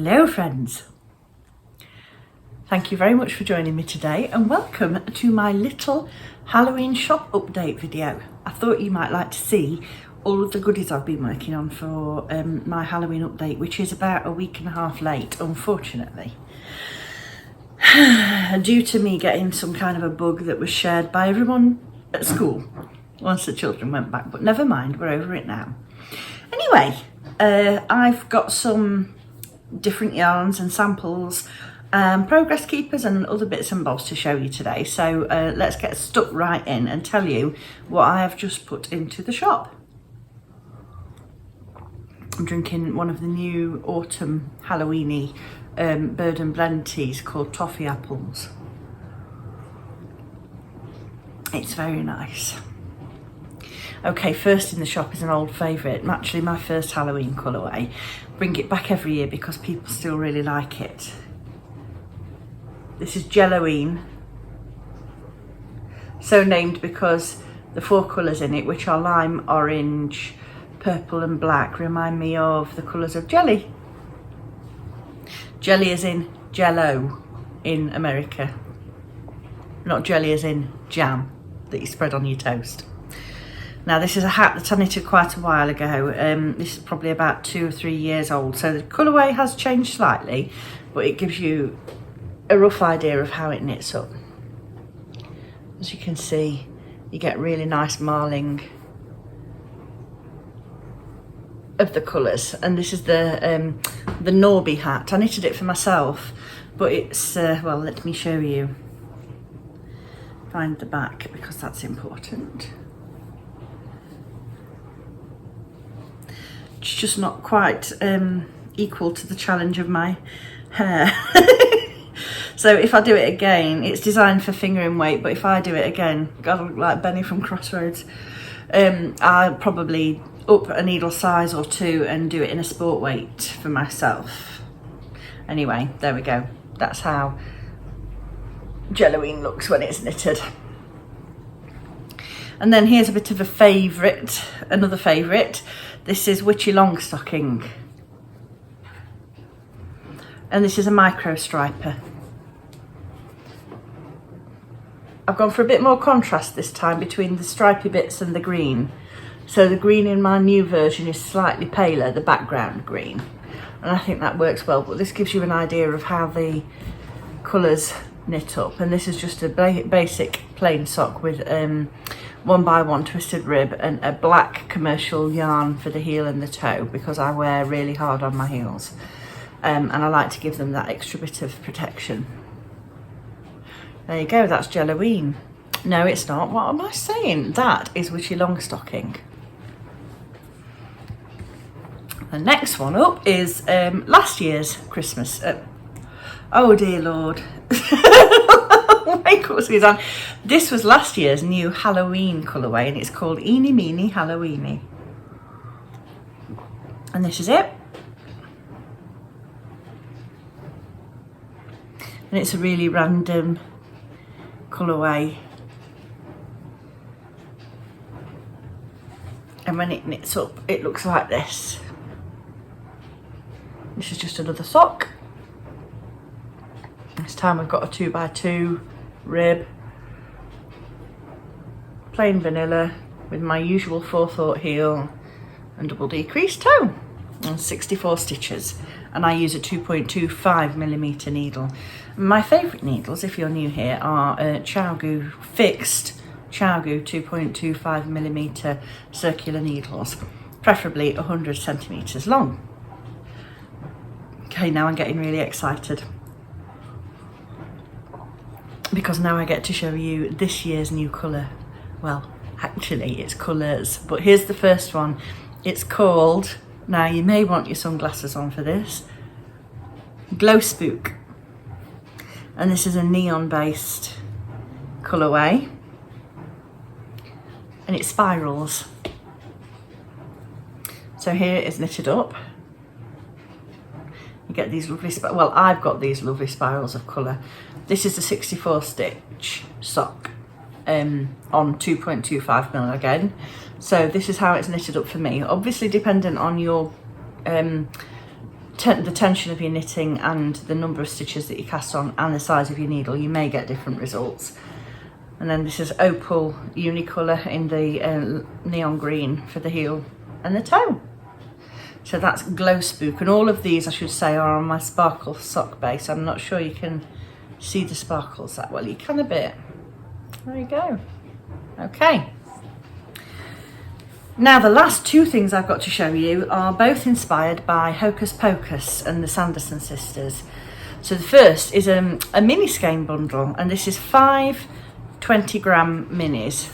Hello friends, thank you very much for joining me today and welcome to my little Halloween shop update video. I thought you might like to see all of the goodies I've been working on for my Halloween update, which is about a week and a half late, unfortunately. Due to me getting some kind of a bug that was shared by everyone at school once the children went back, but never mind, we're over it now. Anyway, I've got some different yarns and samples, progress keepers and other bits and bobs to show you today. So let's get stuck right in and tell you what I have just put into the shop. I'm drinking one of the new autumn Halloweeny bird and blend teas called Toffee Apples. It's very nice. Okay, first in the shop is an old favourite, actually my first Halloween colourway. Bring it back every year because people still really like it. This is Jellowing, so named because the 4 colours in it, which are lime, orange, purple and black, remind me of the colours of jelly. Jelly as in Jello in America, not jelly as in jam that you spread on your toast. Now this is a hat that I knitted quite a while ago. This is probably about 2 or 3 years old, so the colourway has changed slightly, but it gives you a rough idea of how it knits up. As you can see, you get really nice marling of the colours, and this is the Norbi hat. I knitted it for myself, but it's well, let me show you. Find the back because that's important. It's just not quite equal to the challenge of my hair. So if I do it again, it's designed for fingering weight, but if I do it again, God, I look like Benny from Crossroads. I'll probably up a needle size or 2 and do it in a sport weight for myself. Anyway, there we go. That's how Jellowing looks when it's knitted. And then here's a bit of a favourite, another favourite. This is Witchy Longstocking. And this is a micro striper. I've gone for a bit more contrast this time between the stripy bits and the green. So the green in my new version is slightly paler, the background green. And I think that works well, but this gives you an idea of how the colours knit up. And this is just a basic plain sock with 1x1 twisted rib and a black commercial yarn for the heel and the toe because I wear really hard on my heels. And I like to give them that extra bit of protection. There you go, that's Jellowing. No, it's not. What am I saying? That is Witchy Longstocking. The next one up is last year's Christmas. Oh dear Lord. On. This was last year's new Halloween colourway and it's called Eeny Meeny Halloweeny. And this is it. And it's a really random colourway. And when it knits up, it looks like this. This is just another sock. This time we've got a 2x2 rib, plain vanilla with my usual forethought heel and double decreased toe and 64 stitches, and I use a 2.25mm needle. My favourite needles, if you're new here, are Chowgu fixed Chowgu 2.25mm circular needles, preferably 100 centimetres long. Okay, now I'm getting really excited because now I get to show you this year's new colour. Well, actually it's colours, but here's the first one. It's called, now you may want your sunglasses on for this, Glow Spook. And this is a neon based colourway and it spirals. So here it is knitted up. You get these lovely, well, I've got these lovely spirals of colour. This is a 64 stitch sock on 2.25mm again. So this is how it's knitted up for me. Obviously dependent on your the tension of your knitting and the number of stitches that you cast on and the size of your needle, you may get different results. And then this is Opal Unicolor in the neon green for the heel and the toe. So that's Glow Spook, and all of these, I should say, are on my sparkle sock base. I'm not sure you can see the sparkles that well. You can a bit. There you go. Okay. Now the last two things I've got to show you are both inspired by Hocus Pocus and the Sanderson sisters. So the first is a mini skein bundle, and this is 5 20-gram minis,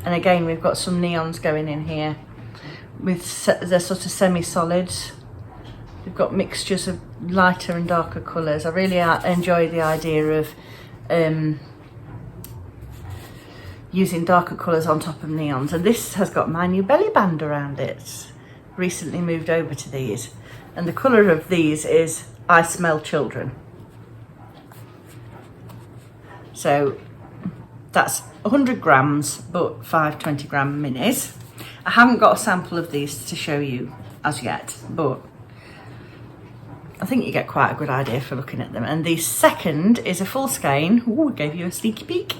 and again we've got some neons going in here with the sort of semi-solids. We've got mixtures of lighter and darker colours. I really enjoy the idea of using darker colours on top of neons, and this has got my new belly band around it. Recently moved over to these, and the colour of these is I Smell Children. So that's 100 grams, but 5 20-gram minis. I haven't got a sample of these to show you as yet, but I think you get quite a good idea for looking at them. And the second is a full skein. Ooh, gave you a sneaky peek.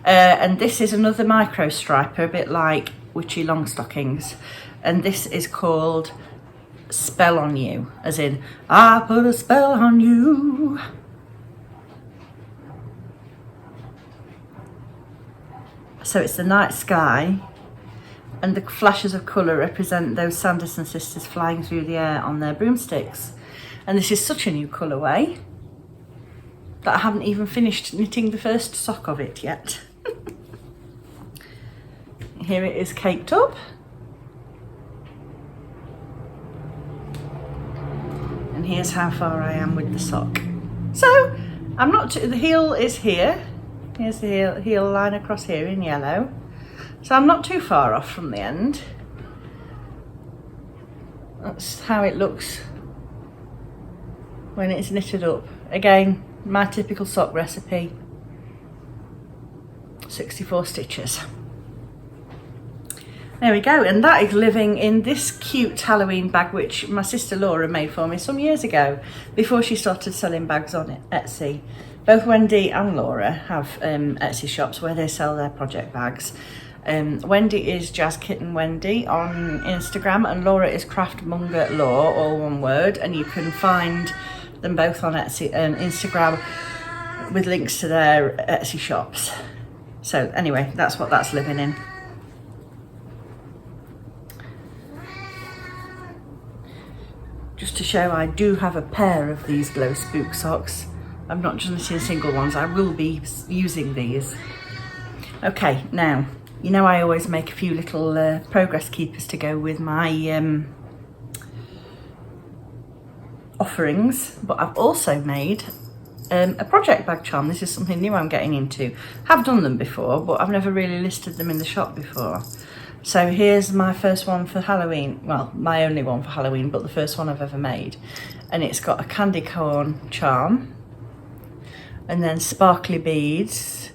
And this is another micro striper, a bit like Witchy Longstockings. And this is called Spell on You, as in, I put a spell on you. So it's the night sky, and the flashes of colour represent those Sanderson sisters flying through the air on their broomsticks. And this is such a new colourway that I haven't even finished knitting the first sock of it yet. Here it is caked up. And here's how far I am with the sock. So I'm not, the heel is here. Here's the heel line across here in yellow. So I'm not too far off from the end. That's how it looks when it's knitted up. Again, my typical sock recipe, 64 stitches. There we go, and that is living in this cute Halloween bag which my sister Laura made for me some years ago, before she started selling bags on Etsy. Both Wendy and Laura have Etsy shops where they sell their project bags. Wendy is Jazz Kitten Wendy on Instagram, and Laura is Craftmonger Law, all one word, and you can find them both on Etsy and Instagram with links to their Etsy shops. So anyway, that's what that's living in. Just to show, I do have a pair of these Glow Spook socks. I'm not just knitting single ones, I will be using these. Okay, now, you know I always make a few little progress keepers to go with my offerings, but I've also made a project bag charm. This is something new I'm getting into. Have done them before, but I've never really listed them in the shop before. So here's my first one for Halloween. Well, my only one for Halloween, but the first one I've ever made. And it's got a candy corn charm, and then sparkly beads,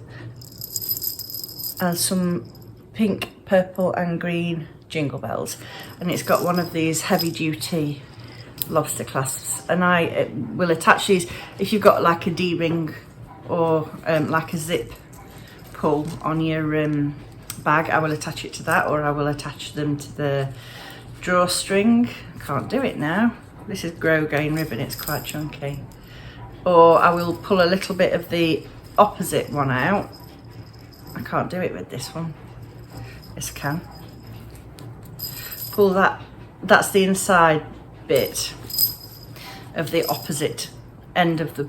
and some pink, purple and green jingle bells. And it's got one of these heavy duty lobster clasps, and I will attach these. If you've got like a D-ring or like a zip pull on your bag, I will attach it to that, or I will attach them to the drawstring. Can't do it now. This is grosgrain ribbon, it's quite chunky. Or I will pull a little bit of the opposite one out. I can't do it with this one. Yes, I can. Pull that, that's the inside bit of the opposite end of the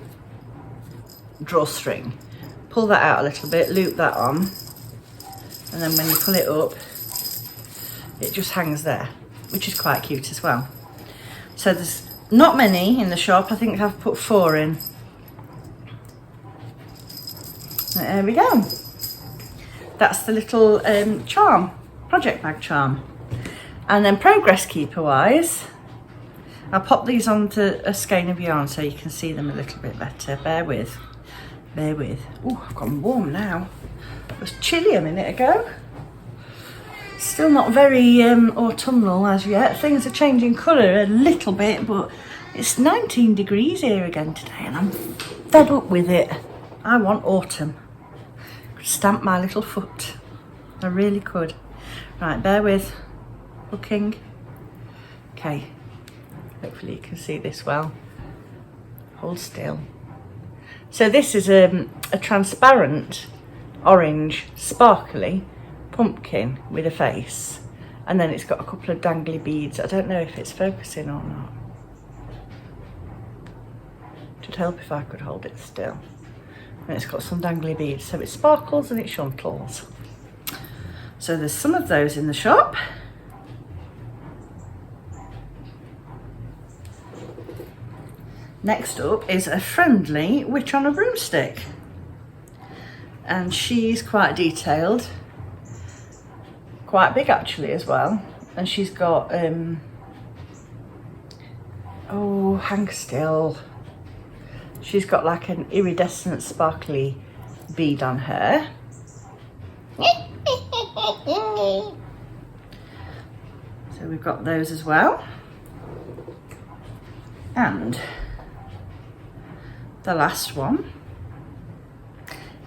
drawstring. Pull that out a little bit, loop that on, and then when you pull it up, it just hangs there, which is quite cute as well. So there's not many in the shop. I think I've put 4 in. There we go. That's the little charm, project bag charm. And then progress keeper wise, I'll pop these onto a skein of yarn so you can see them a little bit better. Bear with, bear with. Oh, I've gone warm now. It was chilly a minute ago. Still not very autumnal as yet. Things are changing colour a little bit, but It's 19 degrees here again today and I'm fed up with it. I want autumn. Could stamp my little foot. I really could. Right, bear with. Looking. Okay. Hopefully you can see this well. Hold still. So this is a transparent orange sparkly pumpkin with a face. And then it's got a couple of dangly beads. I don't know if it's focusing or not. It'd help if I could hold it still. And it's got some dangly beads, so it sparkles and it shuntles. So there's some of those in the shop. Next up is a friendly witch on a broomstick. And she's quite detailed. Quite big actually as well. And she's got, oh, hang still. She's got like an iridescent sparkly bead on her. So we've got those as well. And the last one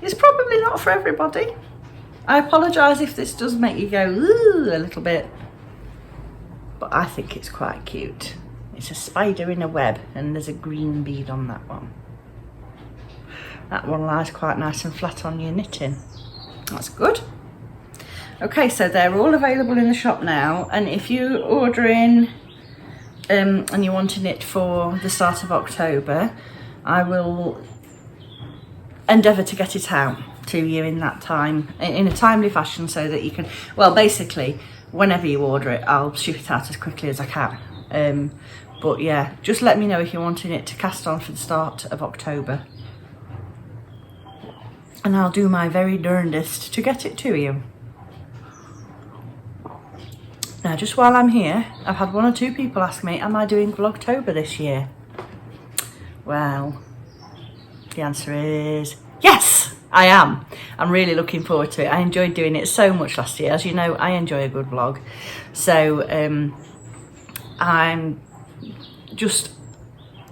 is probably not for everybody. I apologise if this does make you go ooh a little bit, but I think it's quite cute. It's a spider in a web and there's a green bead on that one. That one lies quite nice and flat on your knitting. That's good. Okay, so they're all available in the shop now, and if you're ordering and you're wanting it for the start of October, I will endeavour to get it out to you in that time, in a timely fashion, so that you can, well, basically, whenever you order it, I'll ship it out as quickly as I can. But yeah, just let me know if you're wanting it to cast on for the start of October. And I'll do my very darndest to get it to you. Now, just while I'm here, I've had 1 or 2 people ask me, am I doing Vlogtober this year? Well, the answer is yes, I am. I'm really looking forward to it. I enjoyed doing it so much last year. As you know, I enjoy a good vlog. So I'm just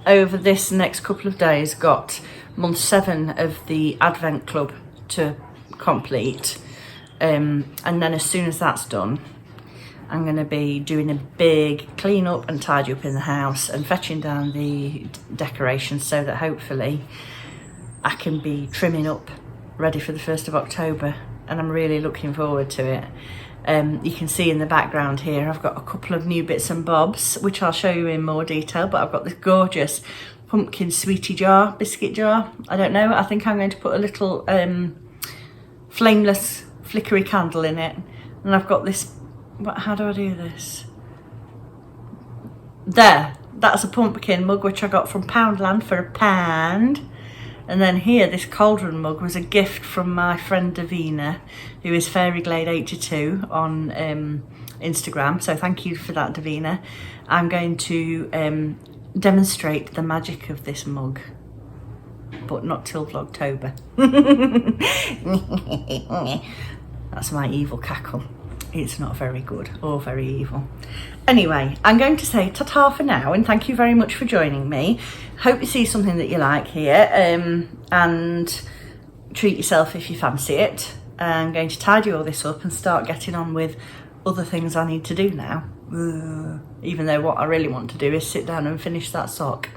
over this next couple of days got month 7 of the Advent Club to complete. And then as soon as that's done, I'm going to be doing a big clean up and tidy up in the house and fetching down the decorations so that hopefully I can be trimming up ready for the 1st of October, and I'm really looking forward to it. You can see in the background here I've got a couple of new bits and bobs which I'll show you in more detail, but I've got this gorgeous pumpkin sweetie jar, biscuit jar. I don't know, I think I'm going to put a little flameless flickery candle in it, and I've got this. How do I do this? There, that's a pumpkin mug which I got from Poundland for £1. And then here, this cauldron mug was a gift from my friend Davina, who is FairyGlade82 on Instagram. So thank you for that, Davina. I'm going to demonstrate the magic of this mug, but not till Vlogtober. That's my evil cackle. It's not very good or very evil. Anyway, I'm going to say ta-ta for now, and thank you very much for joining me. Hope you see something that you like here, and treat yourself if you fancy it. I'm going to tidy all this up and start getting on with other things I need to do now. Even though what I really want to do is sit down and finish that sock.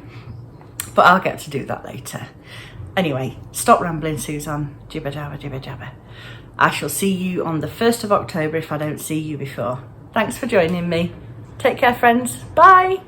But I'll get to do that later. Anyway, stop rambling, Suzanne. Jibber jabber, jibber jabber. I shall see you on the 1st of October if I don't see you before. Thanks for joining me. Take care, friends. Bye.